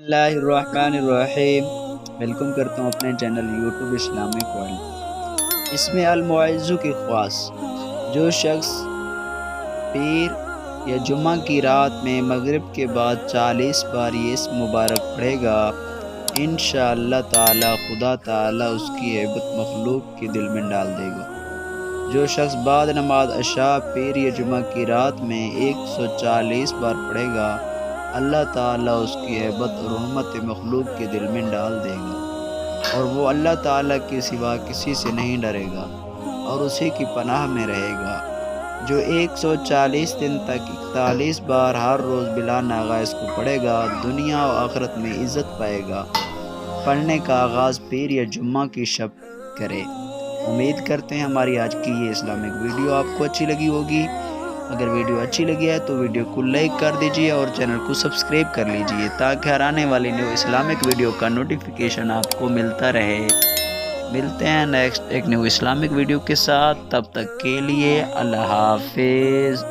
اللہ الرحمن الرحیم۔ ویلکم کرتا ہوں اپنے چینل یوٹیوب اسلامک ورلڈ۔ اس میں المعزو کی خواص، جو شخص پیر یا جمعہ کی رات میں مغرب کے بعد 40 بار یہ اسم مبارک پڑھے گا، انشاءاللہ تعالی خدا تعالی اس کی ہیبت مخلوق کے دل میں ڈال دے گا۔ جو شخص بعد نماز عشاء پیر یا جمعہ کی رات میں 140 بار پڑھے گا، اللہ تعالیٰ اس کی ہیبت اور حرمت مخلوق کے دل میں ڈال دے گا، اور وہ اللہ تعالیٰ کے سوا کسی سے نہیں ڈرے گا اور اسی کی پناہ میں رہے گا۔ جو 140 دن تک 41 بار ہر روز بلا ناغہ اس کو پڑھے گا، دنیا و آخرت میں عزت پائے گا۔ پڑھنے کا آغاز پیر یا جمعہ کی شب کرے۔ امید کرتے ہیں ہماری آج کی یہ اسلامک ویڈیو آپ کو اچھی لگی ہوگی۔ اگر ویڈیو اچھی لگی ہے تو ویڈیو کو لائک کر دیجئے اور چینل کو سبسکرائب کر لیجئے تاکہ ہر آنے والی نیو اسلامک ویڈیو کا نوٹیفیکیشن آپ کو ملتا رہے۔ ملتے ہیں نیکسٹ ایک نیو اسلامک ویڈیو کے ساتھ، تب تک کے لیے اللہ حافظ۔